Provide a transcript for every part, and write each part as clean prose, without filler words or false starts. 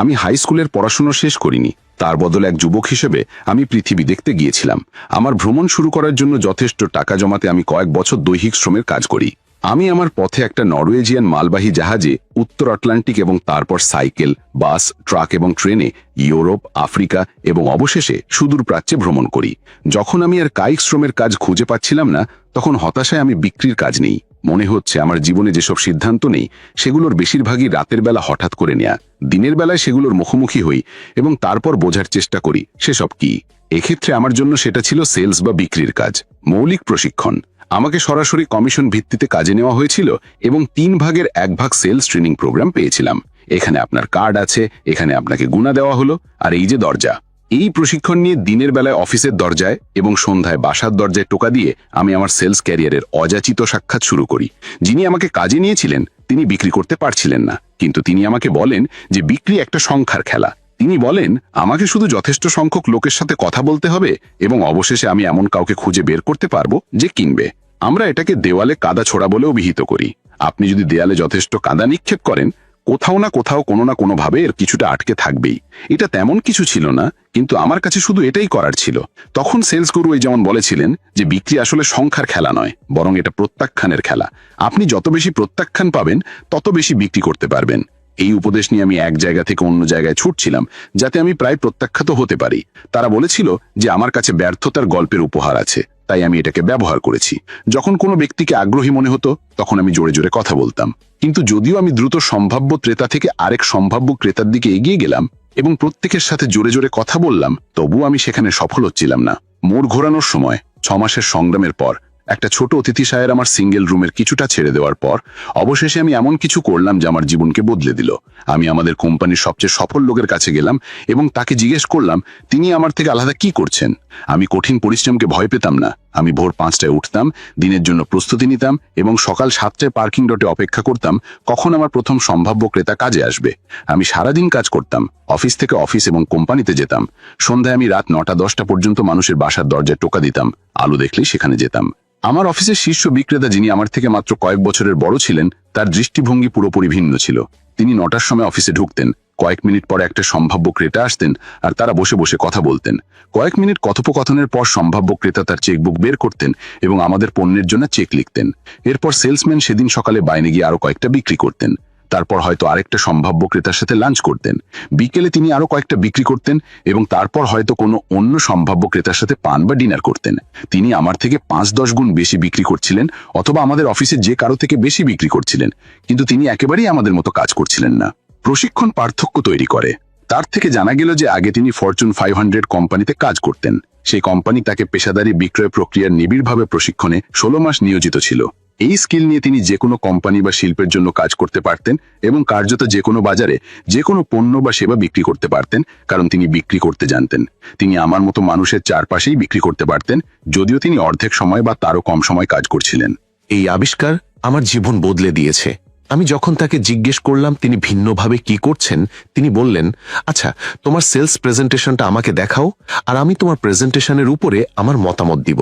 আমি হাই স্কুলের পড়াশোনা শেষ করিনি, তার বদলে এক যুবক হিসেবে আমি পৃথিবী দেখতে গিয়েছিলাম। আমার ভ্রমণ শুরু করার জন্য যথেষ্ট টাকা জমাতে আমি কয়েক বছর দৈহিক শ্রমের কাজ করি। আমি আমার পথে একটা নরওয়েজিয়ান মালবাহী জাহাজে উত্তর আটলান্টিক এবং তারপর সাইকেল, বাস, ট্রাক এবং ট্রেনে ইউরোপ, আফ্রিকা এবং অবশেষে সুদূর প্রাচ্যে ভ্রমণ করি। যখন আমি আর কায়িক শ্রমের কাজ খুঁজে পাচ্ছিলাম না, তখন হতাশায় আমি বিক্রির কাজ নেই। মনে হচ্ছে আমার জীবনে যেসব সিদ্ধান্ত নেই সেগুলোর বেশিরভাগই রাতের বেলা হঠাৎ করে নেয়া। দিনের বেলায় সেগুলোর মুখোমুখি হই এবং তারপর বোঝার চেষ্টা করি সেসব কি। এক্ষেত্রে আমার জন্য সেটা ছিল সেলস বা বিক্রির কাজ। মৌলিক প্রশিক্ষণ। আমাকে সরাসরি কমিশন ভিত্তিতে কাজে নেওয়া হয়েছিল এবং 3 ভাগের 1 ভাগ সেলস ট্রেনিং প্রোগ্রাম পেয়েছিলাম। এখানে আপনার কার্ড আছে, এখানে আপনাকে গুণা দেওয়া হলো, আর এই যে দরজা। এই প্রশিক্ষণ নিয়ে দিনের বেলায় অফিসের দরজায় এবং সন্ধ্যায় বাসার দরজায় টোকা দিয়ে আমি আমার সেলস ক্যারিয়ারের অযাচিত সাক্ষাৎ শুরু করি। যিনি আমাকে কাজে নিয়েছিলেন তিনি বিক্রি করতে পারছিলেন না, কিন্তু তিনি আমাকে বলেন যে বিক্রি একটা সংখ্যার খেলা। তিনি বলেন আমাকে শুধু যথেষ্ট সংখ্যক লোকের সাথে কথা বলতে হবে এবং অবশেষে আমি এমন কাউকে খুঁজে বের করতে পারবো যে কিনবে। আমরা এটাকে দেওয়ালে কাদা ছোড়া বলে অভিহিত করি। আপনি যদি দেয়ালে যথেষ্ট কাদা নিক্ষেপ করেন, কোথাও না কোথাও কোনো না কোনোভাবে এর কিছুটা আটকে থাকবেই। এটা তেমন কিছু ছিল না, কিন্তু আমার কাছে শুধু এটাই করার ছিল। তখন সেলস গুরু যেমন বলেছিলেন যে বিক্রি আসলে সংখ্যার খেলা নয়, বরং এটা প্রত্যাখ্যানের খেলা। আপনি যত বেশি প্রত্যাখ্যান পাবেন তত বেশি বিক্রি করতে পারবেন। এই উপদেশ নিয়ে আমি এক জায়গা থেকে অন্য জায়গায় ছুটছিলাম যাতে আমি প্রায় প্রত্যাখ্যাত হতে পারি। তারা বলেছিল যে আমার কাছে ব্যর্থতার গল্পের উপহার আছে, তাই আমি এটাকে ব্যবহার করেছি। যখন কোনো ব্যক্তিকে আগ্রহী মনে হতো তখন আমি জোরে জোরে কথা বলতাম। কিন্তু যদিও আমি দ্রুত সম্ভাব্য ক্রেতা থেকে আরেক সম্ভাব্য ক্রেতার দিকে এগিয়ে গেলাম এবং প্রত্যেকের সাথে জোরে জোরে কথা বললাম, তবুও আমি সেখানে সফল হচ্ছিলাম না। মোড় ঘোরানোর সময় 6 মাসের সংগ্রামের পর একটা ছোট অতিথিশায়ের আমার সিঙ্গেল রুমের কিছুটা ছেড়ে দেওয়ার পর অবশেষে আমি এমন কিছু করলাম যা আমার জীবনকে বদলে দিল। আমি আমাদের কোম্পানির সবচেয়ে সফল লোকের কাছে গেলাম এবং তাকে জিজ্ঞেস করলাম তিনি আমার থেকে আলাদা কি করছেন। আমি কঠিন পরিশ্রমকে ভয় পেতাম না। আমি ভোর 5টায় উঠতাম, দিনের জন্য প্রস্তুতি নিতাম এবং সকাল 7টায় পার্কিং লটে অপেক্ষা করতাম কখন আমার প্রথম সম্ভাব্য ক্রেতা কাজে আসবে। আমি সারাদিন কাজ করতাম, অফিস থেকে অফিস এবং কোম্পানিতে যেতাম। সন্ধ্যায় আমি রাত 9টা-10টা পর্যন্ত মানুষের বাসার দরজায় টোকা দিতাম। আলো দেখলেই সেখানে যেতাম। আমার অফিসের শীর্ষ বিক্রেতা, যিনি আমার থেকে মাত্র কয়েক বছরের বড় ছিলেন, তার দৃষ্টিভঙ্গি পুরোপুরি ভিন্ন ছিল। তিনি 9টার সময় অফিসে ঢুকতেন, কয়েক মিনিট পরে একটা সম্ভাব্য ক্রেতা আসতেন আর তারা বসে বসে কথা বলতেন। কয়েক মিনিট কথোপকথনের পর সম্ভাব্য ক্রেতা তার চেকবুক বের করতেন এবং আমাদের পণ্যের জন্য চেক লিখতেন। এরপর সেলসম্যান সেদিন সকালে বাইরে গিয়ে আরো কয়েকটা বিক্রি করতেন। তারপর হয়তো আরেকটা সম্ভাব্য ক্রেতার সাথে লাঞ্চ করতেন। বিকেলে তিনি আরো কয়েকটা বিক্রি করতেন এবং তারপর হয়তো কোনো অন্য সম্ভাব্য ক্রেতার সাথে পান বা ডিনার করতেন। তিনি আমার থেকে 5-10 গুণ বেশি বিক্রি করছিলেন অথবা আমাদের অফিসে যে কারো থেকে বেশি বিক্রি করছিলেন, কিন্তু তিনি একেবারেই আমাদের মতো কাজ করছিলেন না। প্রশিক্ষণ পার্থক্য তৈরি করে। তার থেকে জানা গেল যে আগে তিনি ফরচুন 500 কোম্পানিতে কাজ করতেন। সেই কোম্পানি তাকে পেশাদারি বিক্রয় প্রক্রিয়ার নিবিড়ভাবে প্রশিক্ষণে 16 মাস নিয়োজিত ছিল। এই স্কিল নিয়ে তিনি যে কোনো কোম্পানি বা শিল্পের জন্য কাজ করতে পারতেন এবং কার্যত যে কোনো বাজারে যে কোনো পণ্য বা সেবা বিক্রি করতে পারতেন, কারণ তিনি বিক্রি করতে জানতেন। তিনি আমার মতো মানুষের চারপাশেই বিক্রি করতে পারতেন, যদিও তিনি অর্ধেক সময় বা তারও কম সময় কাজ করছিলেন। এই আবিষ্কার আমার জীবন বদলে দিয়েছে। আমি যখন তাকে জিজ্ঞেস করলাম তিনি ভিন্নভাবে কি করছেন, তিনি বললেন, আচ্ছা, তোমার সেলস প্রেজেন্টেশনটা আমাকে দেখাও আর আমি তোমার প্রেজেন্টেশনের উপরে আমার মতামত দিব।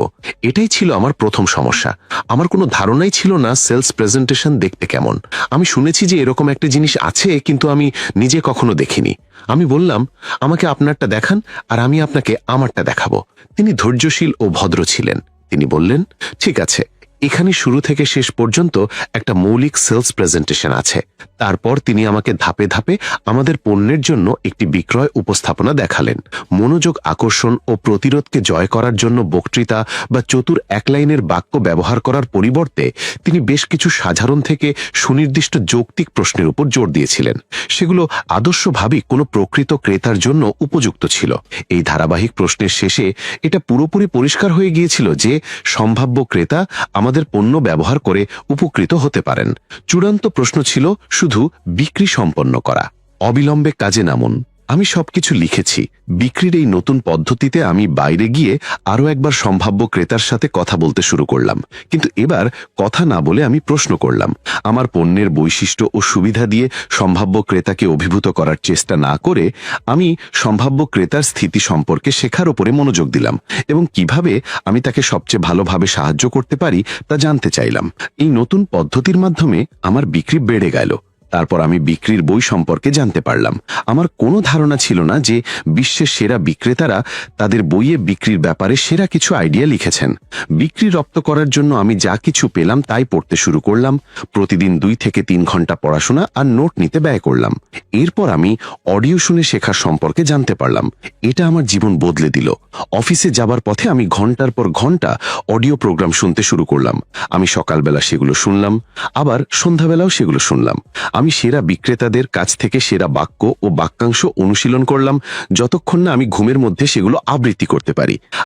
এটাই ছিল আমার প্রথম সমস্যা। আমার কোনো ধারণাই ছিল না সেলস প্রেজেন্টেশন দেখতে কেমন। আমি শুনেছি যে এরকম একটা জিনিস আছে, কিন্তু আমি নিজে কখনো দেখিনি। আমি বললাম, আমাকে আপনারটা দেখান আর আমি আপনাকে আমারটা দেখাবো। তিনি ধৈর্যশীল ও ভদ্র ছিলেন। তিনি বললেন, ঠিক আছে, এখানে শুরু থেকে শেষ পর্যন্ত একটা মৌলিক সেলস প্রেজেন্টেশন আছে। তারপর তিনি আমাকে ধাপে ধাপে আমাদের পণ্যের জন্য একটি বিক্রয় উপস্থাপনা দেখালেন। মনোযোগ আকর্ষণ ও প্রতিরোধকে জয় করার জন্য বক্তৃতা বা চতুর এক লাইনের বাক্য ব্যবহার করার পরিবর্তে তিনি বেশ কিছু সাধারণ থেকে সুনির্দিষ্ট যৌক্তিক প্রশ্নের উপর জোর দিয়েছিলেন। সেগুলো আদর্শভাবেই কোনো প্রকৃত ক্রেতার জন্য উপযুক্ত ছিল। এই ধারাবাহিক প্রশ্নের শেষে এটা পুরোপুরি পরিষ্কার হয়ে গিয়েছিল যে সম্ভাব্য ক্রেতা আমাদের পণ্য ব্যবহার করে উপকৃত হতে পারেন। চূড়ান্ত প্রশ্ন ছিল শুধু বিক্রি সম্পন্ন করা। অবিলম্বে কাজে নামুন। আমি সবকিছু লিখেছি। বিক্রির এই নতুন পদ্ধতিতে আমি বাইরে গিয়ে আরো একবার সম্ভাব্য ক্রেতার সাথে কথা বলতে শুরু করলাম, কিন্তু এবার কথা না বলে আমি প্রশ্ন করলাম। আমার পণ্যের বৈশিষ্ট্য ও সুবিধা দিয়ে সম্ভাব্য ক্রেতাকে অভিভূত করার চেষ্টা না করে আমি সম্ভাব্য ক্রেতার স্থিতি সম্পর্কে শেখার উপরে মনোযোগ দিলাম এবং কিভাবে আমি তাকে সবচেয়ে ভালোভাবে সাহায্য করতে পারি তা জানতে চাইলাম। এই নতুন পদ্ধতির মাধ্যমে আমার বিক্রি বেড়ে গেল। তারপর আমি বিক্রির বই সম্পর্কে জানতে পারলাম। আমার কোনো ধারণা ছিল না যে বিশ্বের সেরা বিক্রেতারা তাদের বইয়ে বিক্রির ব্যাপারে সেরা কিছু আইডিয়া লিখেছেন। বিক্রি রপ্ত করার জন্য আমি যা কিছু পেলাম তাই পড়তে শুরু করলাম। প্রতিদিন 2 থেকে 3 ঘন্টা পড়াশোনা আর নোট নিতে ব্যয় করলাম। এরপর আমি অডিও শুনে শেখার সম্পর্কে জানতে পারলাম। এটা আমার জীবন বদলে দিল। অফিসে যাবার পথে আমি ঘন্টার পর ঘন্টা অডিও প্রোগ্রাম শুনতে শুরু করলাম। আমি সকালবেলা সেগুলো শুনলাম, আবার সন্ধ্যাবেলাও সেগুলো শুনলাম। আমি সেরা বিক্রেতাদের কাছ থেকে সেরা বাক্য ও বাক্যাংশ অনুশীলন করলাম, যতক্ষণ না আমি ঘুমের মধ্যে সেগুলো আবৃত্তি করতে পারি।